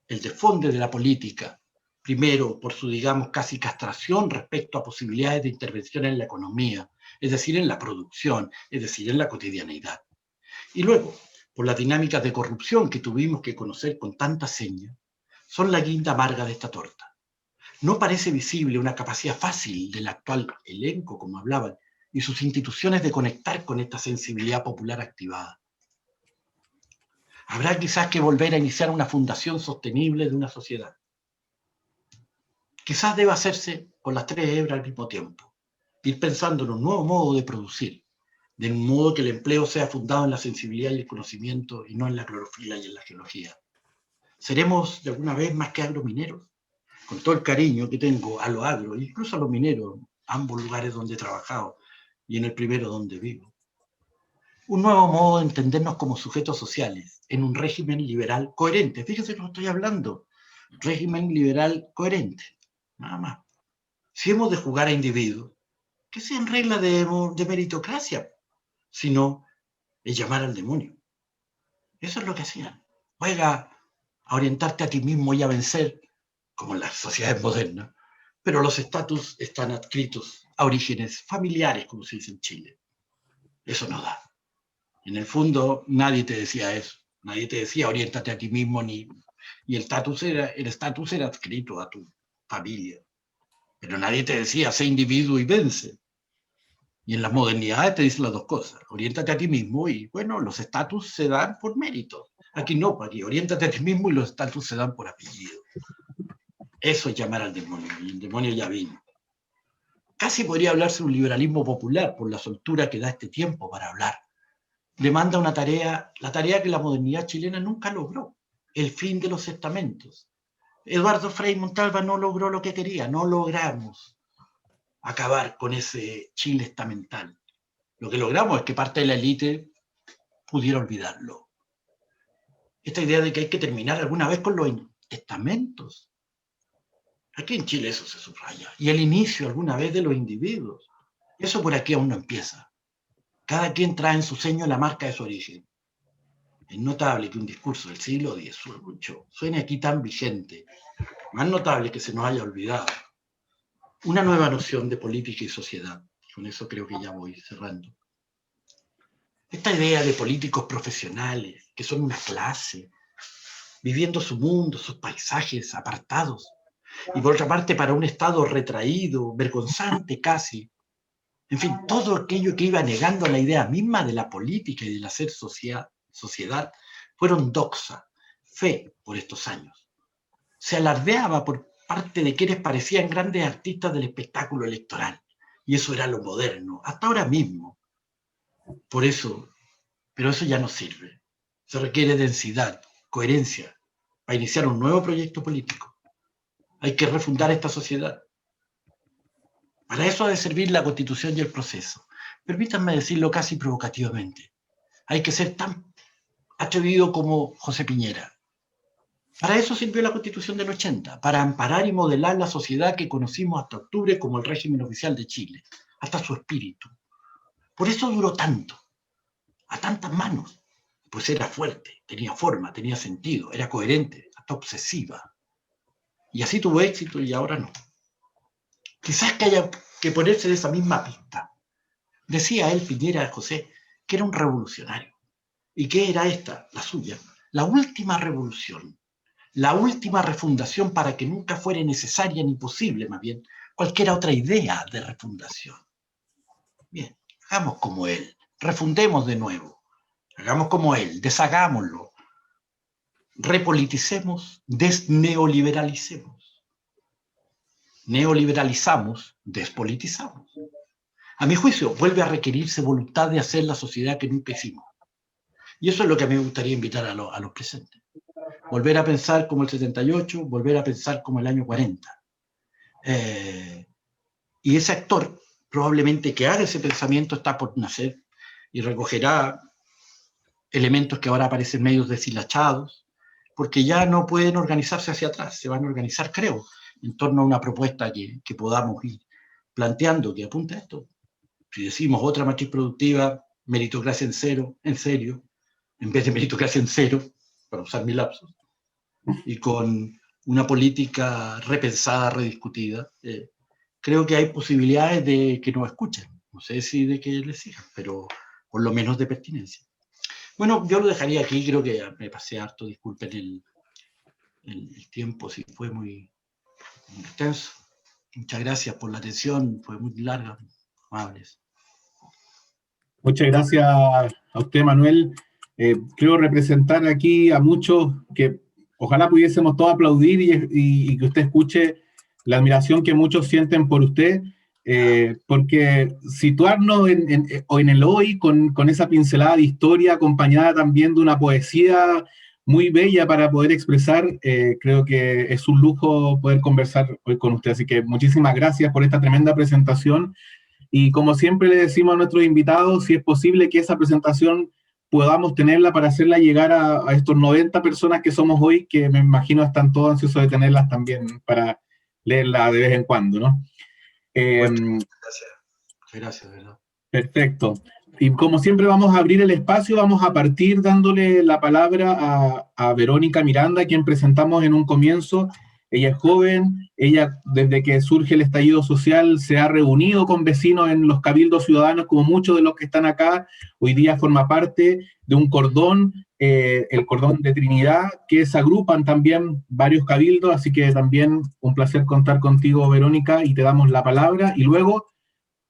El desfonde de la política, primero por su, digamos, casi castración respecto a posibilidades de intervención en la economía, es decir, en la producción, es decir, en la cotidianeidad. Y luego, por las dinámicas de corrupción que tuvimos que conocer con tanta seña, son la guinda amarga de esta torta. No parece visible una capacidad fácil del actual elenco, como hablaban, y sus instituciones de conectar con esta sensibilidad popular activada. Habrá quizás que volver a iniciar una fundación sostenible de una sociedad. Quizás deba hacerse con las tres hebras al mismo tiempo, ir pensando en un nuevo modo de producir, de un modo que el empleo sea fundado en la sensibilidad y el conocimiento y no en la clorofila y en la geología. ¿Seremos de alguna vez más que agromineros? Con todo el cariño que tengo a los agro, incluso a los mineros, ambos lugares donde he trabajado y en el primero donde vivo. Un nuevo modo de entendernos como sujetos sociales en un régimen liberal coherente. Fíjense que lo estoy hablando. Régimen liberal coherente. Nada más. Si hemos de jugar a individuos, que sean reglas de meritocracia, si no, es llamar al demonio. Eso es lo que hacían. Juega a orientarte a ti mismo y a vencer, como en las sociedades modernas, pero los estatus están adscritos a orígenes familiares, como se dice en Chile. Eso no da. En el fondo, nadie te decía eso. Nadie te decía oriéntate a ti mismo, y el estatus era adscrito a tu familia. Pero nadie te decía sé individuo y vence. Y en las modernidades te dicen las dos cosas. Oriéntate a ti mismo y, bueno, los estatus se dan por mérito. Aquí no, aquí oriéntate a ti mismo y los estatus se dan por apellido. Eso es llamar al demonio, y el demonio ya vino. Casi podría hablarse de un liberalismo popular por la soltura que da este tiempo para hablar. Demanda una tarea, la tarea que la modernidad chilena nunca logró, el fin de los estamentos. Eduardo Frei Montalva no logró lo que quería, no logramos acabar con ese Chile estamental. Lo que logramos es que parte de la élite pudiera olvidarlo. Esta idea de que hay que terminar alguna vez con los estamentos. Aquí en Chile eso se subraya. Y el inicio alguna vez de los individuos. Eso por aquí aún no empieza. Cada quien trae en su seño la marca de su origen. Es notable que un discurso del siglo XVIII suene aquí tan vigente. Más notable que se nos haya olvidado. Una nueva noción de política y sociedad. Con eso creo que ya voy cerrando. Esta idea de políticos profesionales, que son una clase, viviendo su mundo, sus paisajes apartados, y por otra parte para un Estado retraído, vergonzante casi. En fin, todo aquello que iba negando la idea misma de la política y del hacer sociedad, fueron doxa, fe por estos años. Se alardeaba por parte de quienes parecían grandes artistas del espectáculo electoral, y eso era lo moderno, hasta ahora mismo. Por eso, pero eso ya no sirve. Se requiere densidad, coherencia, para iniciar un nuevo proyecto político. Hay que refundar esta sociedad. Para eso ha de servir la Constitución y el proceso. Permítanme decirlo casi provocativamente. Hay que ser tan atrevido como José Piñera. Para eso sirvió la Constitución del 80, para amparar y modelar la sociedad que conocimos hasta octubre como el régimen oficial de Chile, hasta su espíritu. Por eso duró tanto, a tantas manos, pues era fuerte, tenía forma, tenía sentido, era coherente, hasta obsesiva. Y así tuvo éxito y ahora no. Quizás que haya que ponerse de esa misma pista. Decía él, Piñera José, que era un revolucionario. ¿Y qué era esta, la suya? la última revolución, la última refundación para que nunca fuera necesaria ni posible, más bien, cualquier otra idea de refundación. Bien, hagamos como él, refundemos de nuevo, hagamos como él, deshagámoslo, repoliticemos, desneoliberalicemos. Neoliberalizamos, despolitizamos. A mi juicio, vuelve a requerirse voluntad de hacer la sociedad que nunca hicimos. Y eso es lo que a mí me gustaría invitar a los presentes. Volver a pensar como el 78, volver a pensar como el año 40. Y ese actor, probablemente que haga ese pensamiento, está por nacer y recogerá elementos que ahora aparecen medios deshilachados, porque ya no pueden organizarse hacia atrás, se van a organizar, creo, en torno a una propuesta que podamos ir planteando, que apunta a esto. Si decimos otra matriz productiva, meritocracia en cero, en serio, en vez de meritocracia en cero, para usar mi lapsus, y con una política repensada, rediscutida, creo que hay posibilidades de que nos escuchen. No sé si de que les sigan, pero por lo menos de pertinencia. Bueno, yo lo dejaría aquí, creo que me pasé harto, disculpen el tiempo, si fue muy extenso. Muchas gracias por la atención, fue muy larga, amables. Muchas gracias a usted, Manuel. Creo representar aquí a muchos que ojalá pudiésemos todos aplaudir y que usted escuche la admiración que muchos sienten por usted, porque situarnos en el hoy con esa pincelada de historia acompañada también de una poesía muy bella para poder expresar, creo que es un lujo poder conversar hoy con usted. Así que muchísimas gracias por esta tremenda presentación. Y como siempre le decimos a nuestros invitados, si es posible que esa presentación podamos tenerla para hacerla llegar a estos 90 personas que somos hoy, que me imagino están todos ansiosos de tenerlas también para leerla de vez en cuando, ¿no? Gracias. Gracias, ¿verdad? Perfecto. Y como siempre vamos a abrir el espacio, vamos a partir dándole la palabra a Verónica Miranda, quien presentamos en un comienzo. Ella es joven, ella desde que surge el estallido social se ha reunido con vecinos en los cabildos ciudadanos, como muchos de los que están acá. Hoy día forma parte de un cordón, el cordón de Trinidad, que se agrupan también varios cabildos, así que también un placer contar contigo, Verónica, y te damos la palabra. Y luego,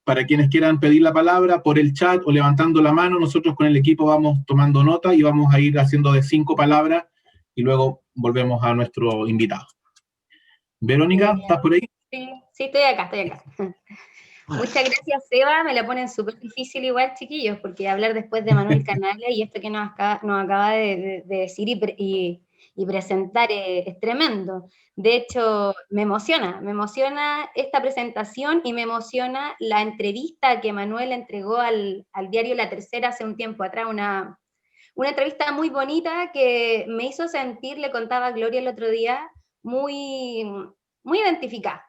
para quienes quieran pedir la palabra por el chat o levantando la mano, nosotros con el equipo vamos tomando nota y vamos a ir haciendo de 5 palabras y luego volvemos a nuestro invitado. Verónica, ¿estás por ahí? Sí, estoy acá. Muchas gracias, Seba, me la ponen súper difícil igual, chiquillos, porque hablar después de Manuel Canales y esto que nos acaba de decir y presentar es tremendo. De hecho, me emociona esta presentación y me emociona la entrevista que Manuel entregó al diario La Tercera hace un tiempo atrás, una entrevista muy bonita que me hizo sentir, le contaba a Gloria el otro día, muy identificada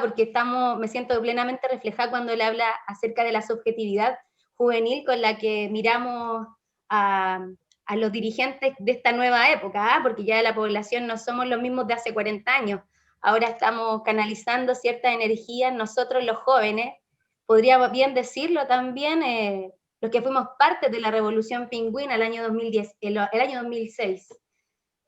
porque me siento plenamente reflejada cuando él habla acerca de la subjetividad juvenil con la que miramos a los dirigentes de esta nueva época, porque ya la población no somos los mismos de hace 40 años, ahora estamos canalizando cierta energía en nosotros los jóvenes, podría bien decirlo también, los que fuimos parte de la Revolución Pingüina el año 2010, el año 2006.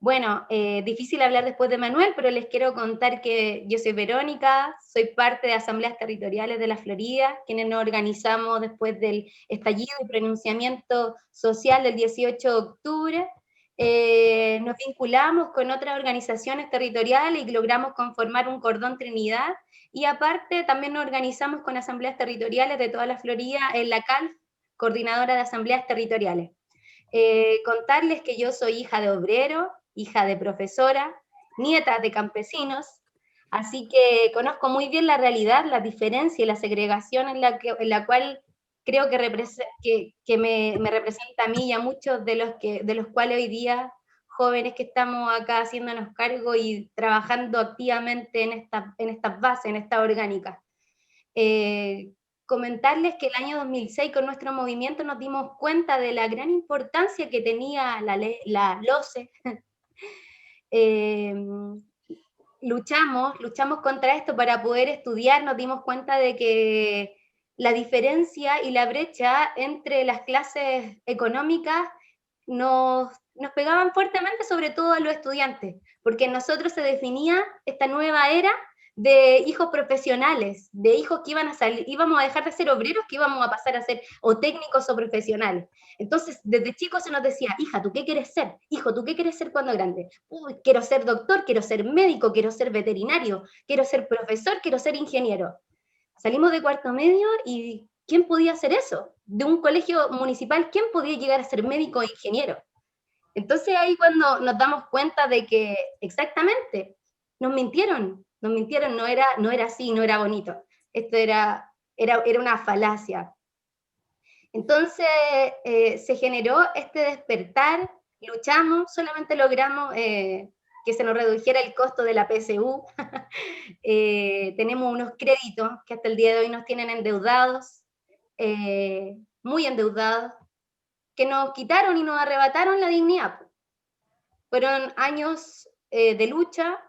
Bueno, difícil hablar después de Manuel, pero les quiero contar que yo soy Verónica, soy parte de Asambleas Territoriales de la Florida, quienes nos organizamos después del estallido y pronunciamiento social del 18 de octubre. Nos vinculamos con otras organizaciones territoriales y logramos conformar un cordón Trinidad, y aparte también nos organizamos con asambleas territoriales de toda la Florida en la CALF, coordinadora de asambleas territoriales. Contarles que yo soy hija de obrero, hija de profesora, nieta de campesinos, así que conozco muy bien la realidad, la diferencia y la segregación en la cual creo que me representa a mí y a muchos de los cuales hoy día, jóvenes que estamos acá haciéndonos cargo y trabajando activamente en estas bases, en esta orgánica. Comentarles que el año 2006 con nuestro movimiento nos dimos cuenta de la gran importancia que tenía la LOCE. Luchamos contra esto para poder estudiar, nos dimos cuenta de que la diferencia y la brecha entre las clases económicas nos nos pegaban fuertemente, sobre todo a los estudiantes, porque en nosotros se definía esta nueva era de hijos profesionales, de hijos que iban a salir, íbamos a dejar de ser obreros, que íbamos a pasar a ser o técnicos o profesionales. Entonces, desde chicos se nos decía, hija, ¿tú qué quieres ser? Hijo, ¿tú qué quieres ser cuando grande? Uy, quiero ser doctor, quiero ser médico, quiero ser veterinario, quiero ser profesor, quiero ser ingeniero. Salimos de cuarto medio y ¿quién podía hacer eso? De un colegio municipal, ¿quién podía llegar a ser médico o ingeniero? Entonces ahí cuando nos damos cuenta de que exactamente nos mintieron, no era así, no era bonito. Esto era una falacia. Entonces se generó este despertar, luchamos, solamente logramos que se nos redujera el costo de la PSU. Tenemos unos créditos que hasta el día de hoy nos tienen endeudados, muy endeudados, que nos quitaron y nos arrebataron la dignidad. Fueron años de lucha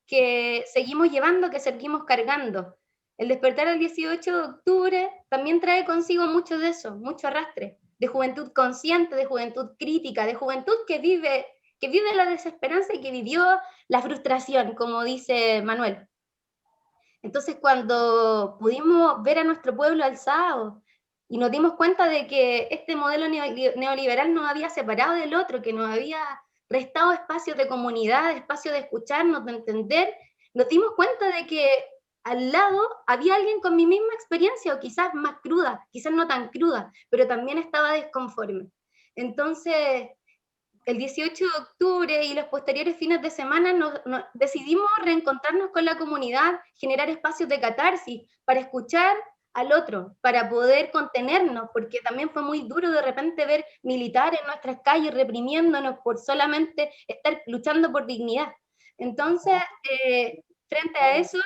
que seguimos llevando, que seguimos cargando. El despertar del 18 de octubre también trae consigo mucho de eso, mucho arrastre, de juventud consciente, de juventud crítica, de juventud que vive la desesperanza y que vivió la frustración, como dice Manuel. Entonces, cuando pudimos ver a nuestro pueblo alzado y nos dimos cuenta de que este modelo neoliberal nos había separado del otro, que nos había restado espacios de comunidad, espacios de escucharnos, de entender, nos dimos cuenta de que al lado había alguien con mi misma experiencia, o quizás más cruda, quizás no tan cruda, pero también estaba desconforme. Entonces, el 18 de octubre y los posteriores fines de semana decidimos reencontrarnos con la comunidad, generar espacios de catarsis para escuchar al otro, para poder contenernos, porque también fue muy duro de repente ver militares en nuestras calles reprimiéndonos por solamente estar luchando por dignidad. Entonces, frente a eso,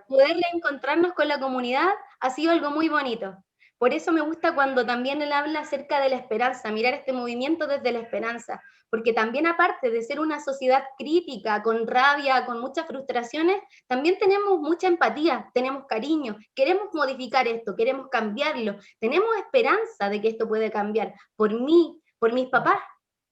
poder reencontrarnos con la comunidad ha sido algo muy bonito. Por eso me gusta cuando también él habla acerca de la esperanza, mirar este movimiento desde la esperanza, porque también aparte de ser una sociedad crítica, con rabia, con muchas frustraciones, también tenemos mucha empatía, tenemos cariño, queremos modificar esto, queremos cambiarlo, tenemos esperanza de que esto puede cambiar, por mí, por mis papás,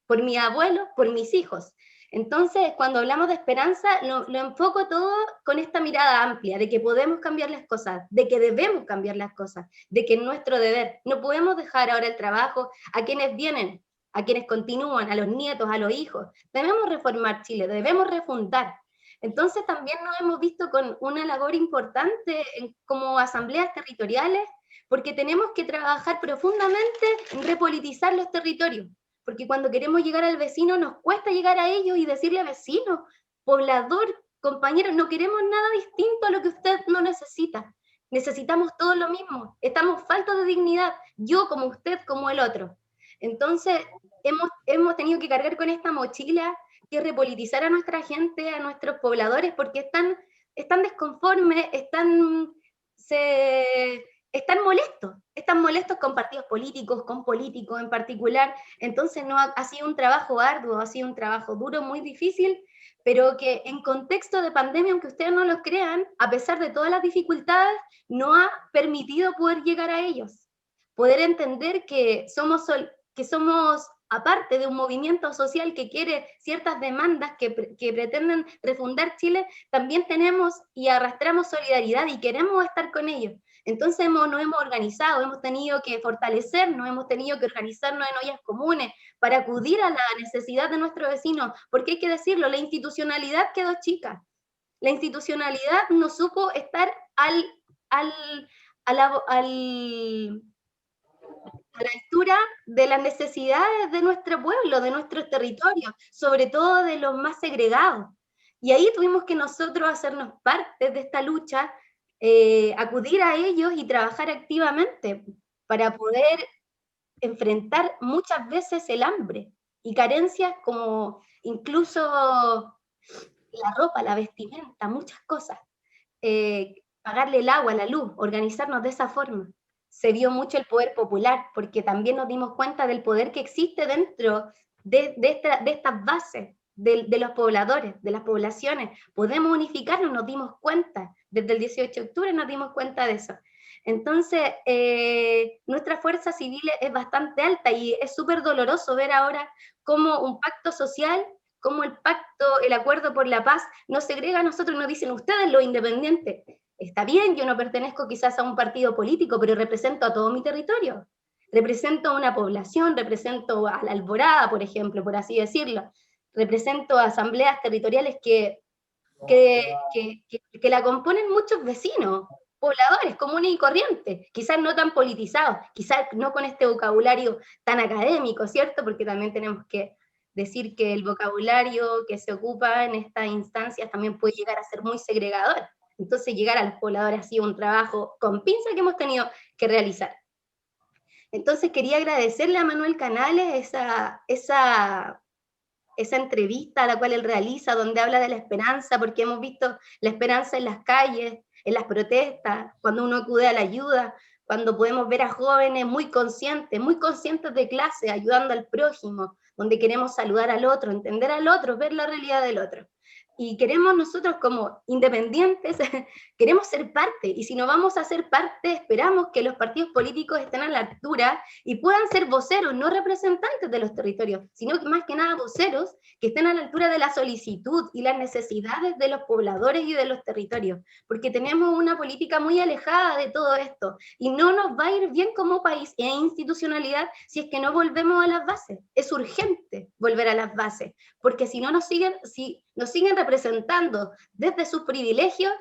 por mi abuelo, por mis hijos. Entonces, cuando hablamos de esperanza, lo enfoco todo con esta mirada amplia, de que podemos cambiar las cosas, de que debemos cambiar las cosas, de que es nuestro deber. No podemos dejar ahora el trabajo a quienes vienen, a quienes continúan, a los nietos, a los hijos. Debemos reformar Chile, debemos refundar. Entonces también nos hemos visto con una labor importante como asambleas territoriales, porque tenemos que trabajar profundamente en repolitizar los territorios. Porque cuando queremos llegar al vecino nos cuesta llegar a ellos y decirle vecino, poblador, compañero, no queremos nada distinto a lo que usted no necesita. Necesitamos todo lo mismo, estamos faltos de dignidad, yo como usted, como el otro. Entonces, hemos tenido que cargar con esta mochila que repolitizar a nuestra gente, a nuestros pobladores, porque están desconformes, están molestos con partidos políticos, con políticos en particular. Entonces ha sido un trabajo arduo, ha sido un trabajo duro, muy difícil, pero que en contexto de pandemia, aunque ustedes no lo crean, a pesar de todas las dificultades, no ha permitido poder llegar a ellos, poder entender que somos aparte de un movimiento social que quiere ciertas demandas que pretenden refundar Chile, también tenemos y arrastramos solidaridad y queremos estar con ellos. Entonces nos hemos organizado, hemos tenido que fortalecernos, hemos tenido que organizarnos en ollas comunes para acudir a la necesidad de nuestros vecinos, porque hay que decirlo, la institucionalidad quedó chica. La institucionalidad no supo estar a la altura de las necesidades de nuestro pueblo, de nuestros territorios, sobre todo de los más segregados. Y ahí tuvimos que nosotros hacernos parte de esta lucha, acudir a ellos y trabajar activamente para poder enfrentar muchas veces el hambre y carencias como incluso la ropa, la vestimenta, muchas cosas. Pagarle el agua, la luz, organizarnos de esa forma. Se vio mucho el poder popular, porque también nos dimos cuenta del poder que existe dentro de estas bases, de los pobladores, de las poblaciones. Podemos unificarnos, nos dimos cuenta, desde el 18 de octubre nos dimos cuenta de eso. Entonces, nuestra fuerza civil es bastante alta y es súper doloroso ver ahora cómo un pacto social, cómo el acuerdo por la paz, nos segrega a nosotros y nos dicen, ustedes los independientes, está bien, yo no pertenezco quizás a un partido político, pero represento a todo mi territorio. Represento a una población, represento a la Alborada, por ejemplo, por así decirlo. Represento a asambleas territoriales que la componen muchos vecinos, pobladores comunes y corrientes, quizás no tan politizados, quizás no con este vocabulario tan académico, ¿cierto? Porque también tenemos que decir que el vocabulario que se ocupa en estas instancias también puede llegar a ser muy segregador. Entonces llegar al poblador ha sido un trabajo con pinza que hemos tenido que realizar. Entonces quería agradecerle a Manuel Canales esa entrevista a la cual él realiza, donde habla de la esperanza, porque hemos visto la esperanza en las calles, en las protestas, cuando uno acude a la ayuda, cuando podemos ver a jóvenes muy conscientes de clase, ayudando al prójimo, donde queremos saludar al otro, entender al otro, ver la realidad del otro. Y queremos nosotros como independientes, queremos ser parte, y si no vamos a ser parte, esperamos que los partidos políticos estén a la altura y puedan ser voceros, no representantes de los territorios, sino que más que nada voceros que estén a la altura de la solicitud y las necesidades de los pobladores y de los territorios, porque tenemos una política muy alejada de todo esto, y no nos va a ir bien como país e institucionalidad si es que no volvemos a las bases. Es urgente volver a las bases, porque si no nos siguen representando desde sus privilegios,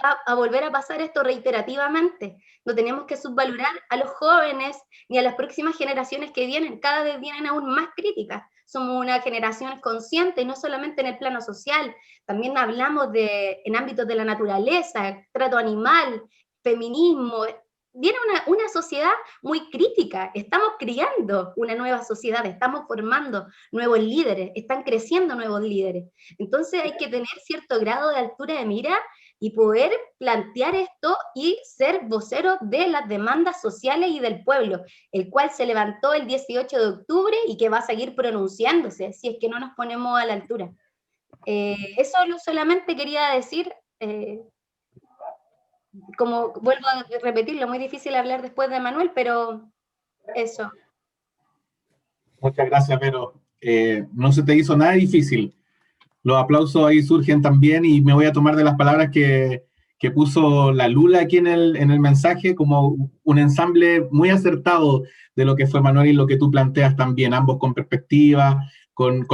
va a volver a pasar esto reiterativamente. No tenemos que subvalorar a los jóvenes ni a las próximas generaciones que vienen, cada vez vienen aún más críticas. Somos una generación consciente, y no solamente en el plano social, también hablamos en ámbitos de la naturaleza, trato animal, feminismo. Viene una sociedad muy crítica, estamos criando una nueva sociedad, estamos formando nuevos líderes, están creciendo nuevos líderes. Entonces hay que tener cierto grado de altura de mira y poder plantear esto y ser vocero de las demandas sociales y del pueblo, el cual se levantó el 18 de octubre y que va a seguir pronunciándose si es que no nos ponemos a la altura. Eso solamente quería decir. Como vuelvo a repetirlo, muy difícil hablar después de Manuel, pero eso. Muchas gracias, Vero. No se te hizo nada difícil. Los aplausos ahí surgen también, y me voy a tomar de las palabras que puso la Lula aquí en el mensaje, como un ensamble muy acertado de lo que fue Manuel y lo que tú planteas también, ambos con perspectiva, con